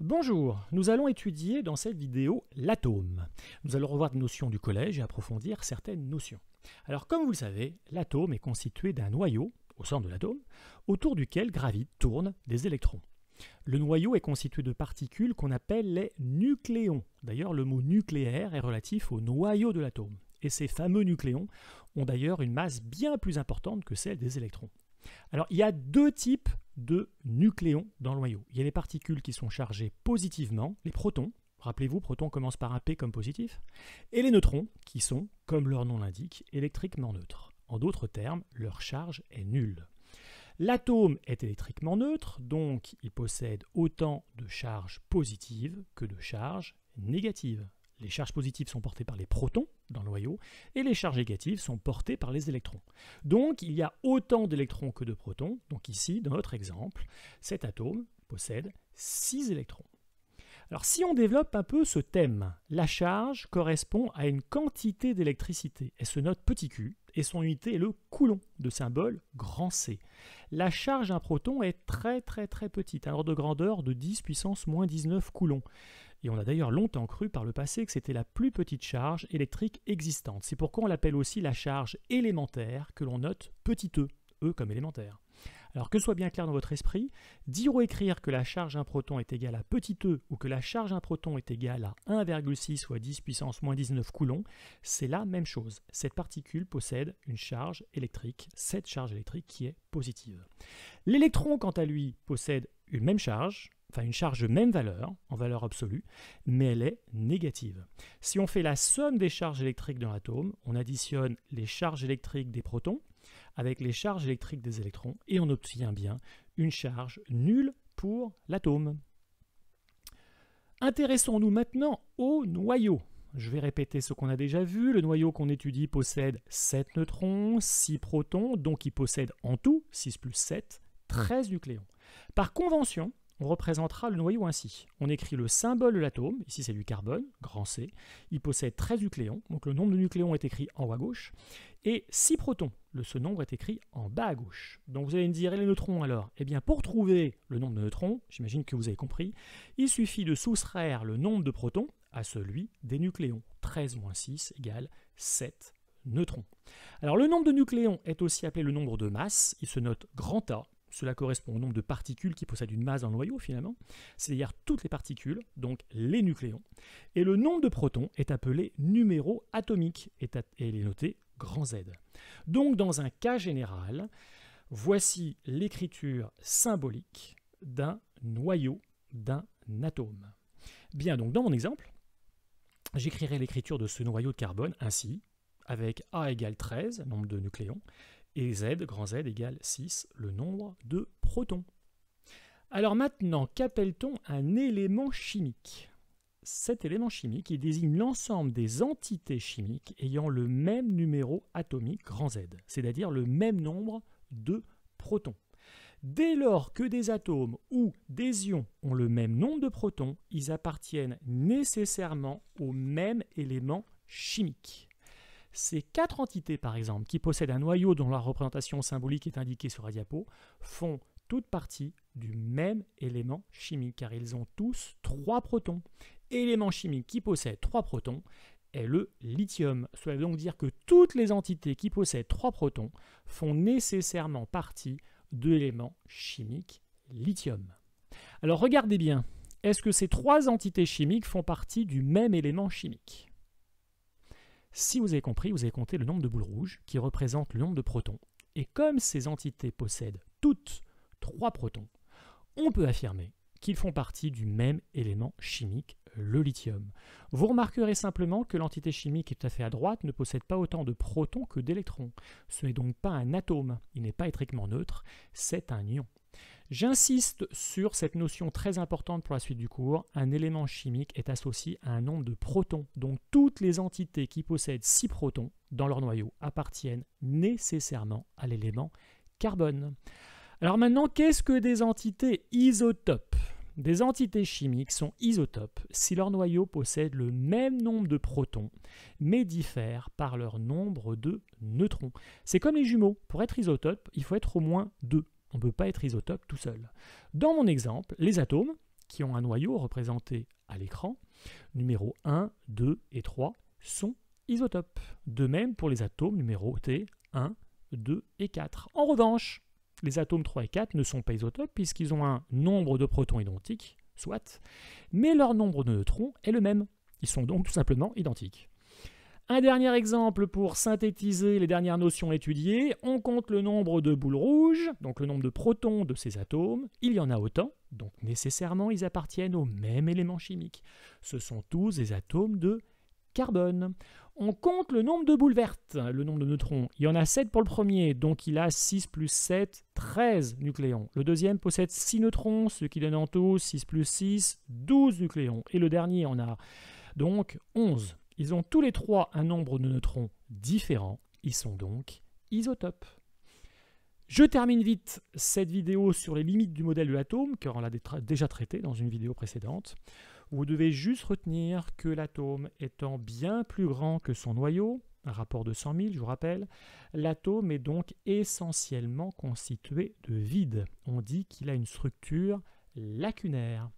Bonjour, nous allons étudier dans cette vidéo l'atome. Nous allons revoir des notions du collège et approfondir certaines notions. Alors comme vous le savez, l'atome est constitué d'un noyau, au centre de l'atome, autour duquel gravitent, tournent des électrons. Le noyau est constitué de particules qu'on appelle les nucléons. D'ailleurs, le mot nucléaire est relatif au noyau de l'atome. Et ces fameux nucléons ont d'ailleurs une masse bien plus importante que celle des électrons. Alors, il y a deux types de nucléons dans le noyau. Il y a les particules qui sont chargées positivement, les protons. Rappelez-vous, proton commence par un P comme positif. Et les neutrons, qui sont, comme leur nom l'indique, électriquement neutres. En d'autres termes, leur charge est nulle. L'atome est électriquement neutre, donc il possède autant de charges positives que de charges négatives. Les charges positives sont portées par les protons dans le noyau et les charges négatives sont portées par les électrons. Donc il y a autant d'électrons que de protons. Donc ici, dans notre exemple, cet atome possède 6 électrons. Alors si on développe un peu ce thème, la charge correspond à une quantité d'électricité. Elle se note petit q et son unité est le coulomb, de symbole grand C. La charge d'un proton est très petite, à l'ordre de grandeur de 10 puissance moins 19 coulombs. Et on a d'ailleurs longtemps cru par le passé que c'était la plus petite charge électrique existante. C'est pourquoi on l'appelle aussi la charge élémentaire, que l'on note petit e, e comme élémentaire. Alors que soit bien clair dans votre esprit, dire ou écrire que la charge d'un proton est égale à petit e ou que la charge d'un proton est égale à 1,6 fois 10 puissance moins 19 coulombs, c'est la même chose. Cette particule possède une charge électrique, cette charge électrique qui est positive. L'électron, quant à lui, possède une même charge, enfin une charge de même valeur, en valeur absolue, mais elle est négative. Si on fait la somme des charges électriques dans l'atome, on additionne les charges électriques des protons avec les charges électriques des électrons et on obtient bien une charge nulle pour l'atome. Intéressons-nous maintenant au noyau. Je vais répéter ce qu'on a déjà vu. Le noyau qu'on étudie possède 7 neutrons, 6 protons, donc il possède en tout, 6 plus 7, 13 nucléons. Par convention, on représentera le noyau ainsi. On écrit le symbole de l'atome, ici c'est du carbone, grand C. Il possède 13 nucléons, donc le nombre de nucléons est écrit en haut à gauche, et 6 protons, ce nombre est écrit en bas à gauche. Donc vous allez me dire, et les neutrons alors? Eh bien pour trouver le nombre de neutrons, j'imagine que vous avez compris, il suffit de soustraire le nombre de protons à celui des nucléons. 13 moins 6 égale 7 neutrons. Alors le nombre de nucléons est aussi appelé le nombre de masse, il se note grand A. Cela correspond au nombre de particules qui possèdent une masse dans le noyau finalement, c'est-à-dire toutes les particules, donc les nucléons. Et le nombre de protons est appelé numéro atomique et il est noté grand Z. Donc dans un cas général, voici l'écriture symbolique d'un noyau d'un atome. Bien, donc dans mon exemple, j'écrirai l'écriture de ce noyau de carbone ainsi, avec A égale 13, nombre de nucléons, et Z, grand Z, égale 6, le nombre de protons. Alors maintenant, qu'appelle-t-on un élément chimique? Cet élément chimique, il désigne l'ensemble des entités chimiques ayant le même numéro atomique, grand Z, c'est-à-dire le même nombre de protons. Dès lors que des atomes ou des ions ont le même nombre de protons, ils appartiennent nécessairement au même élément chimique. Ces 4 entités, par exemple, qui possèdent un noyau dont la représentation symbolique est indiquée sur la diapo, font toute partie du même élément chimique, car ils ont tous 3 protons. Élément chimique qui possède 3 protons est le lithium. Cela veut donc dire que toutes les entités qui possèdent 3 protons font nécessairement partie de l'élément chimique lithium. Alors regardez bien, est-ce que ces 3 entités chimiques font partie du même élément chimique? Si vous avez compris, vous avez compté le nombre de boules rouges qui représentent le nombre de protons. Et comme ces entités possèdent toutes 3 protons, on peut affirmer qu'ils font partie du même élément chimique, le lithium. Vous remarquerez simplement que l'entité chimique qui est tout à fait à droite ne possède pas autant de protons que d'électrons. Ce n'est donc pas un atome, il n'est pas électriquement neutre, c'est un ion. J'insiste sur cette notion très importante pour la suite du cours. Un élément chimique est associé à un nombre de protons. Donc toutes les entités qui possèdent 6 protons dans leur noyau appartiennent nécessairement à l'élément carbone. Alors maintenant, qu'est-ce que des entités isotopes? Des entités chimiques sont isotopes si leur noyau possède le même nombre de protons, mais diffèrent par leur nombre de neutrons. C'est comme les jumeaux. Pour être isotope, il faut être au moins 2. On ne peut pas être isotope tout seul. Dans mon exemple, les atomes qui ont un noyau représenté à l'écran, numéros 1, 2 et 3, sont isotopes. De même pour les atomes numérotés 1, 2 et 4. En revanche, les atomes 3 et 4 ne sont pas isotopes puisqu'ils ont un nombre de protons identique, soit, mais leur nombre de neutrons est le même. Ils sont donc tout simplement identiques. Un dernier exemple pour synthétiser les dernières notions étudiées, on compte le nombre de boules rouges, donc le nombre de protons de ces atomes. Il y en a autant, donc nécessairement ils appartiennent au même élément chimique. Ce sont tous des atomes de carbone. On compte le nombre de boules vertes, le nombre de neutrons. Il y en a 7 pour le premier, donc il a 6 plus 7, 13 nucléons. Le deuxième possède 6 neutrons, ce qui donne en tout 6 plus 6, 12 nucléons. Et le dernier en a donc 11. Ils ont tous les trois un nombre de neutrons différent. Ils sont donc isotopes. Je termine vite cette vidéo sur les limites du modèle de l'atome, car on l'a déjà traité dans une vidéo précédente. Vous devez juste retenir que l'atome étant bien plus grand que son noyau, un rapport de 100 000, je vous rappelle, l'atome est donc essentiellement constitué de vide. On dit qu'il a une structure lacunaire.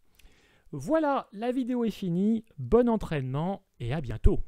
Voilà, la vidéo est finie. Bon entraînement et à bientôt.